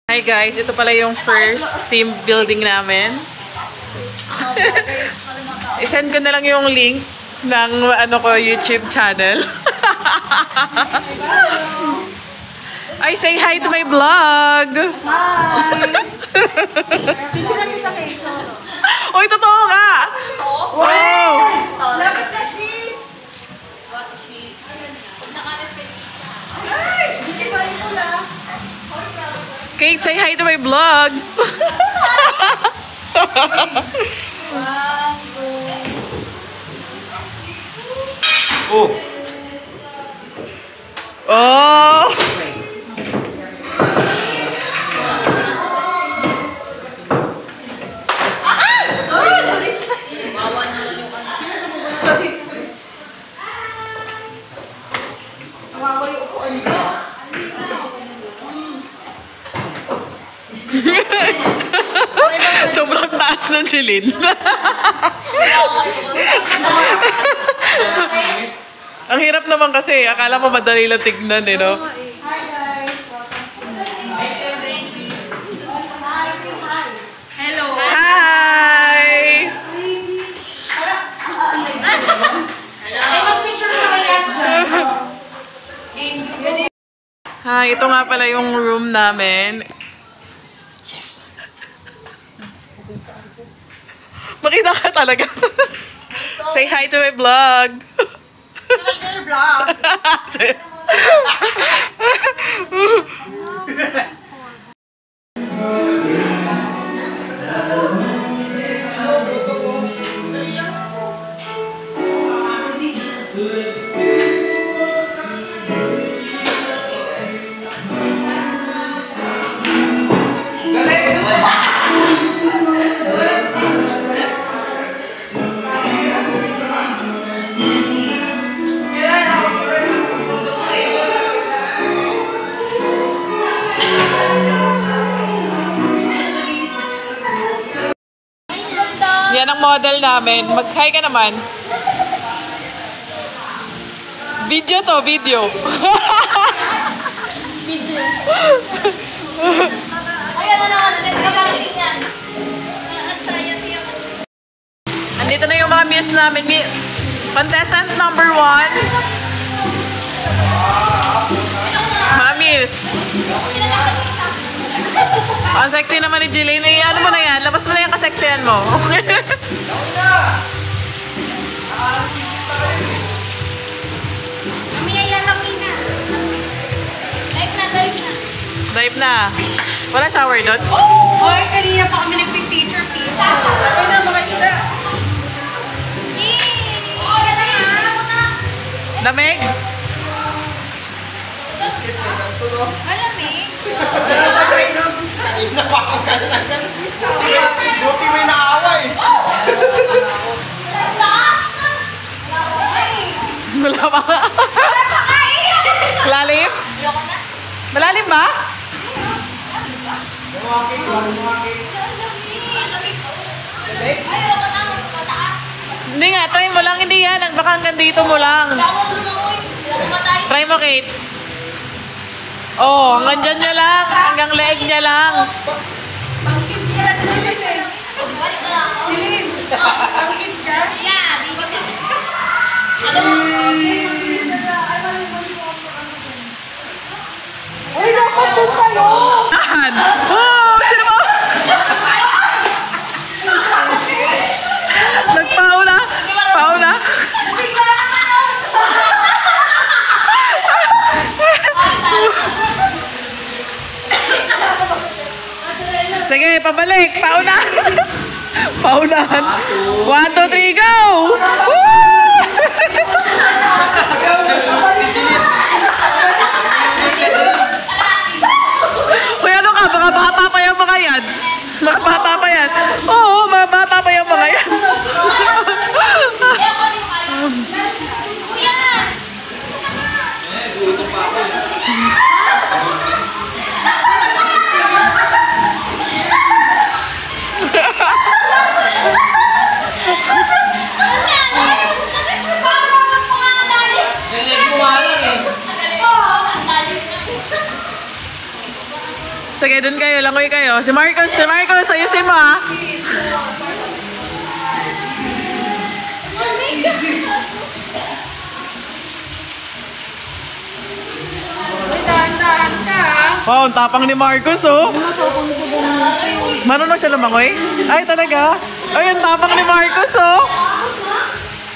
Hi guys, ito pala yung first team building namin. I-send ko na lang yung link ng YouTube channel. Ay, say hi to my vlog! Hi! Picture natin sa kayo. Uy, totoo nga! Wow! Lapit na, Shish! Ay! Hindi ba yung pula? Kate, say hi to my vlog! Oh! Oh! Sobrang taas ng Jeline. Ang hirap naman kasi. Akala mo madali lang tignan eh, no? Hi guys! Hello! Hi! Ay, mag-picture na kaya dyan. Hi, ito nga pala yung room namin. Yes! Makita ka talaga. Say hi to my vlog. Yan ang model namin. Mag-hi ka naman. Video to, video. Video. Ayan na naman, nagkabalik yan. Andito na yung mga muse namin. Contestant number 1. Mga muse. Ang sexy naman ni Jeline. Eh, ano mo na yan? Labas mo na yung kaseksihan mo. Dive na. Wala shower doon? Hoy, kanina pa kami nagpipicture. Ay na, mga isda. Lamig? Malamig. Kain na pa ako ganyan. Buti may naaway. Wala pa. Lalim? Ayoko na. Malalim ba? Ayoko na, magpataas. Hindi nga, try mo lang. Hindi yan. Baka hanggang dito mo lang. Tawag mo na ko eh. Hindi ako matay. Try mo, Kate. Oh, hanggang dyan niya lang. Hanggang leeg niya lang. Pang-kids ka, Celine eh. Balik na lang ako. Celine, pang-kids ka? Yeah, baby ka. Uy, dapat doon tayo! Ahan! Oh, sino mo? Nagpaula. Paula. Sige, pabalik. Pauna. Paunahan. 1, 2, 3, go! Woo! Uy, ano ka? Mga bata pa yung mga yan. Mga bata pa yan. Oo, mga bata pa yung mga yan. Kuya! Sige, dun kayo. Langoy kayo. Si Marcos, ayusin mo ha. Dahan-dahan ka. Wow, ang tapang ni Marcos, oh. Marunong siya lumangoy? Ay, talaga? Ay, ang tapang ni Marcos, oh.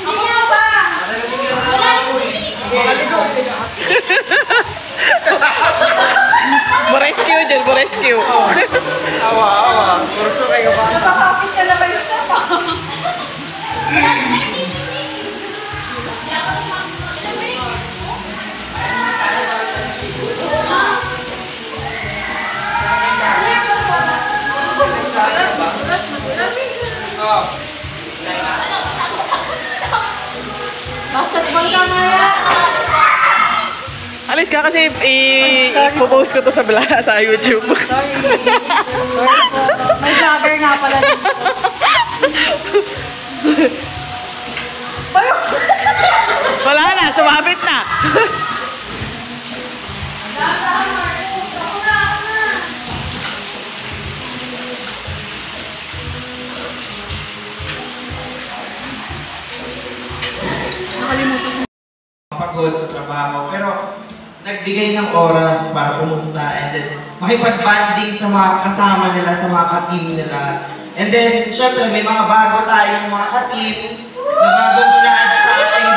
Ako nga ba? Rescue dyan, rescue. Awa. Kurso kayo ba? Napakapit ka na ba yung tapa? Basketball ka nga yan. Alis ka kasi i-post ko to sa sa YouTube. Sorry. May vlogger nga pala. Wala na, sumabit na. Pagod sa trabaho, pero nagbigay ng oras para pumunta and then makipag-banding sa mga kasama nila, sa mga ka-team nila. And then, syempre, may mga bago tayong mga ka-team na bagong na-add sa ating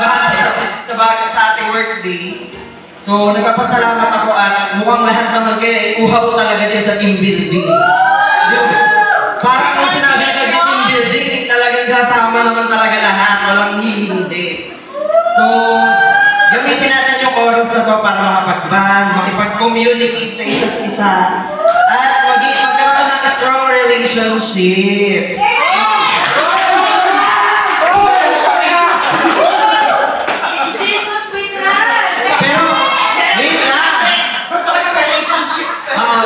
sa ating workday. So, nagpapasalamat ako at mukhang lahat naman kayo uhaw talaga din sa team building. Parang kung sinabi na team building, talagang kasama naman talaga lahat, walang hindi. So, gamitin natin yung oras na to para makapag-band, makipag-communicate sa isa't isa, at magkaroon ng strong relationship. Jesus with us! Pero, wait lang.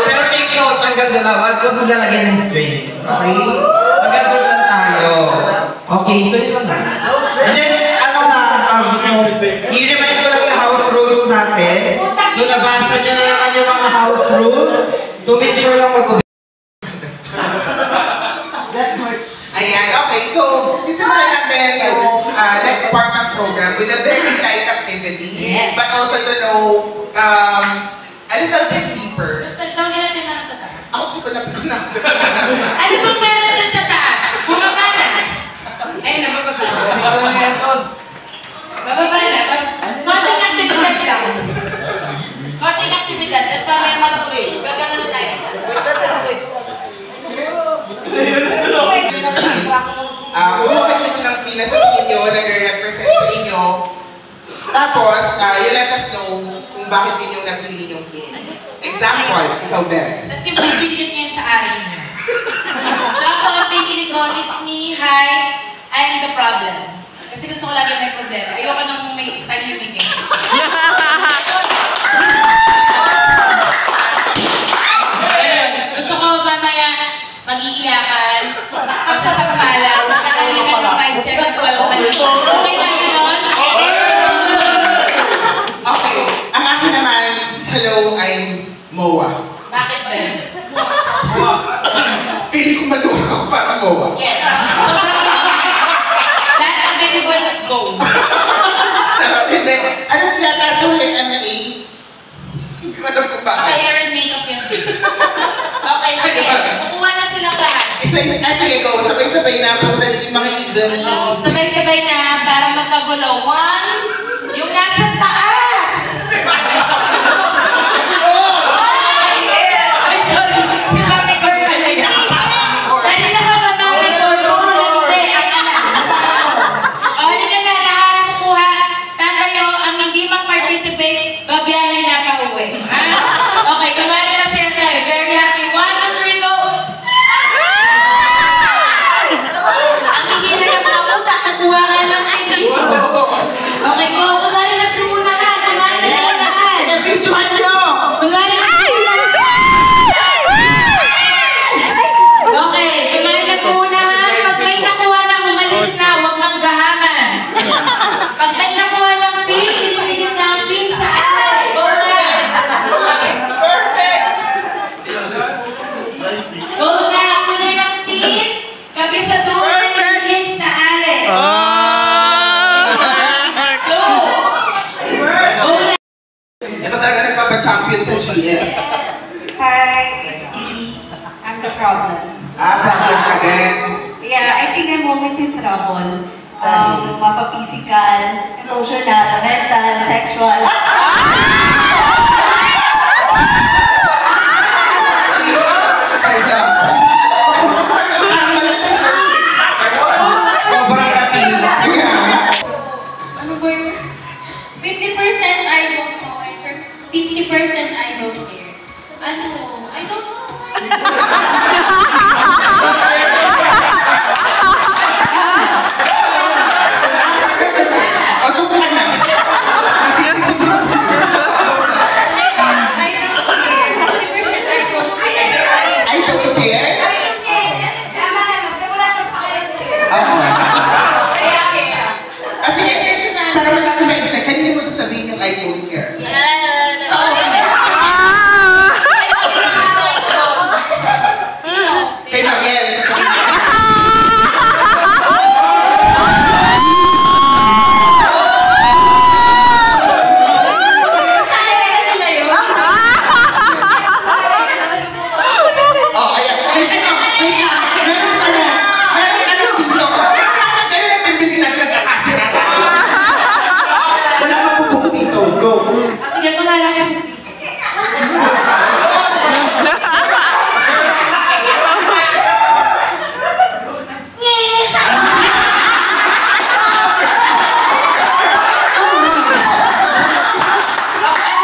Pero take note, hanggang dalawa, huwag mo lalagyan ng strings. Okay? Hanggang doon lang tayo. Okay, so yun lang. And then, i-remind ko lang yung house rules natin. So, nabasa nyo na naman yung mga house rules. So, make sure lang mag-obey. Ayan, okay. So, sisimulan natin yung next part ng program with a very light activity. Yes. But also to know a little bit deeper. Tawagin natin na sa taas. Ako, hindi ko na. Ano bang meron dyan sa taas? Bumaba na. Ayun na, bababa na. Bababa na. Konting aktibidad lang. Konting aktibidad. Tapos mamaya mag-uwi. Gagano na tayo. Umukit nyo ng pina sa tingin nyo, nag-represent sa inyo. Tapos, you let us know kung bakit inyong napili yung pin. Example, ikaw, Ben. Tapos yung pipilitin niya sa akin niya. So ako ang pinili ko, it's me, hi, I am the problem. Kasi gusto ko lagi may problema. Ayoko nang may tahimik eh. Ayun, gusto ko mamaya mag-iiyakan, magsasampalan, makakaligan ng 5 seconds, walang mali. Okay lang yun? Okay, ang akin naman, hello, I'm Moa. Bakit ba yun? Pili ko matulog ako para Moa. Yes. Lahat ng baby boys, go. Charot, hindi. Ano pinatatuloy MMA? Hindi ko alam kung Okay, bakit. hair and makeup yun. Okay, sige. Kukuha na silang lahat. Sige, go. Sabay-sabay na. Pumunta din yung mga agent. Sabay-sabay na para magkagulo. 1, yung nasa taas. Ay, sorry. Si Mami Girl. Kanina ka ba Mami Girl? Hindi, ang anak. O, halika na lahat. Kukuha. Tatayo, ang hindi mag-participate, babiyahin na pa uwi. Ha? Okay, kunwari masaya tayo. Very happy. 1, 2, 3, go! Ang hihina ng mga utak, nakuha ka lang ay dito. Okay, go. Kunwari nagtulungan BS. Hi, it's me. I'm the problem. Problem ka din. Yeah, I think I'm always in trouble. Mapa-physical, emotional, mental, sexual. Sobrang kasi. Ano ba yun? 50% I don't know and 50% I don't care. Ano? I don't know. O, tubukan na. I don't care. 50% I don't care. I don't care. Tama naman, pero wala siyang pakialam sa'yo. Oo. Kaya siya. Ah, sige. Para masyado ma-excite, kanina mo sasabihin yung I don't care. Sa office. Kay Mariel. Oh, ayan. Wait lang. Meron ano dito. Kaya lang timbilin natin nagkakasira. Wala kang bubuk dito. Go. Sige, kung lang yung speech.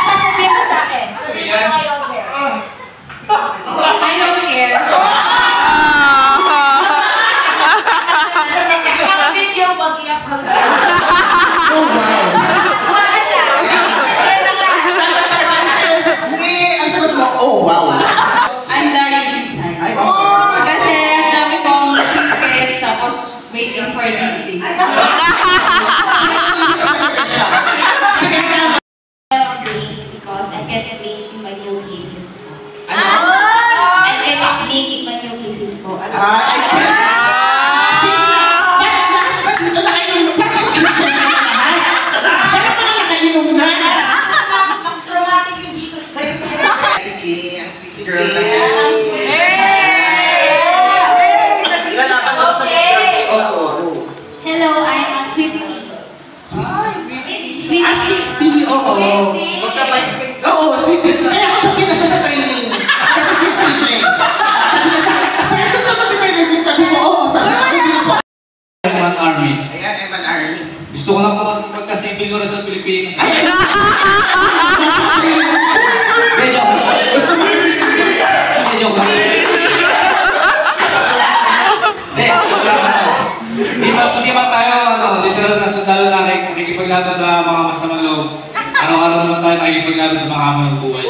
Sasabihin mo sa akin. Sabihin mo I don't care. I don't care. Ang video, mag-iyak hanggang. Oh, wow. Wala. Yan ang lahat. Yeah, ang sagot mo, oh, wow. I'm dying inside. Ay, Kasi ang dami kong secrets tapos waiting for delivery. Because I can't link in my new cases po. Ano? I can't link in my new cases po. I can't. Bakit dito nakainom? Bakit kitchen na naman? Bakit mga nakainom na? Traumatic yung dito sa'yo. Sige, ang sweet girl na yan. Ilalaban ako sa Miss Girl. Oo. Hello, I'm a Swiftie. Swiftie. Sweetie, oo. Magkabay kayo. Oo, sweetie. Kaya ako siya pinasa sa training. Kasi sweetie siya eh. Sabi niya sa akin, sir, gusto mo si Taylor Swift? Sabi mo, oo. Sabi niya, hindi po. Eman Army. Ayan, Eman Army. Gusto ko lang po kasi magkasibil ko rin sa Pilipinas. Ay, Hindi, joke lang. Hindi, joke lang. Hindi, joke lang. Hindi man tayo, literal na sundalo na nakikipaglaban sa mga masamang loob. Araw-araw naman tayo nakikipaglaban sa mga hamon ng buhay.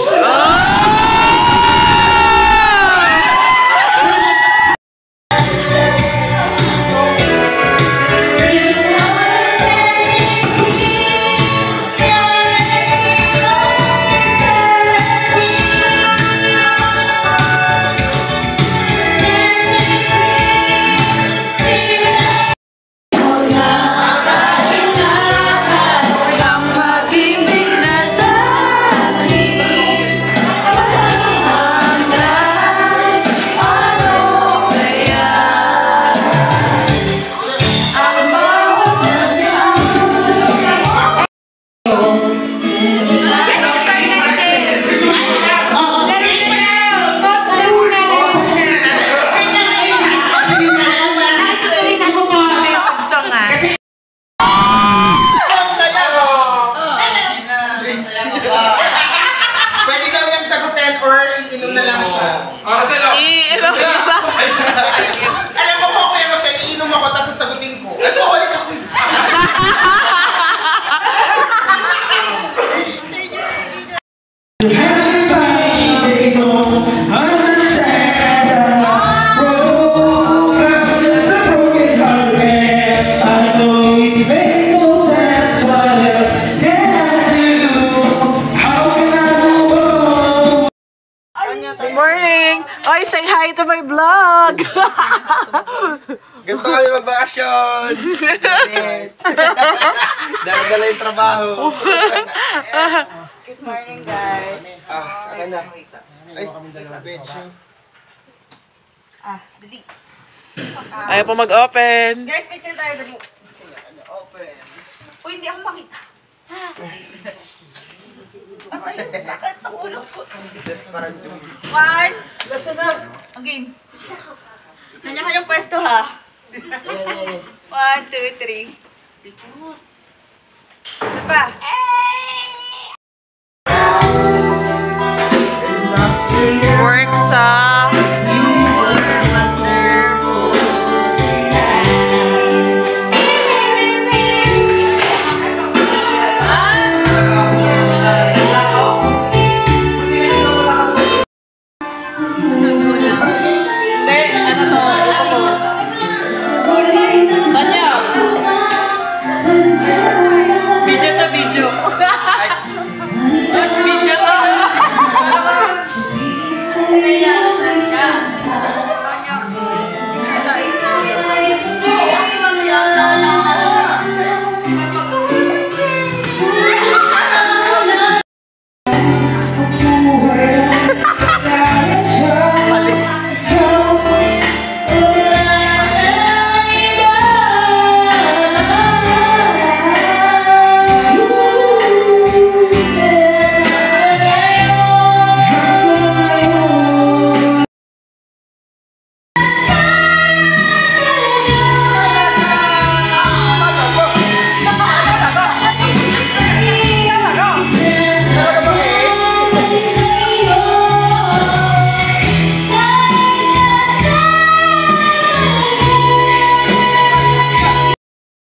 Pwede daw yung sagutin or iinom na lang siya. Alam mo po, Kuya Rosel, iinom ako tapos sasagutin ko. Alcoholic ako eh. Good morning! morning! Oy, say hi to my vlog! Ganito kami magbakasyon! Dala-dala yung trabaho. Good morning, guys. Akin na. Ay, bitch. Dali. Ayaw po mag-open. Guys, picture tayo, dali. Open. Uy, hindi ako makita. Ay, sakit ng ulo ko. Parang yung... One. Lasa na! Ang game. Kanya-kanyang pwesto, ha? 1, 2, 3. Isa pa. Work sa...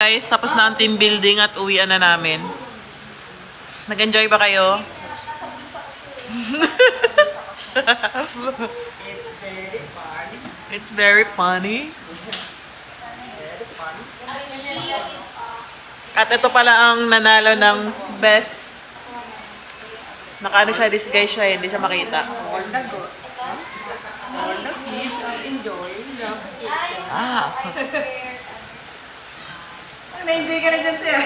Guys, tapos na ang team building at uwian na namin. Nag-enjoy ba kayo? It's very funny. At ito pala ang nanalo ng best. Nakaano siya, disguise siya, hindi siya makita. Ah. Na-enjoy ka na dyan, Tia.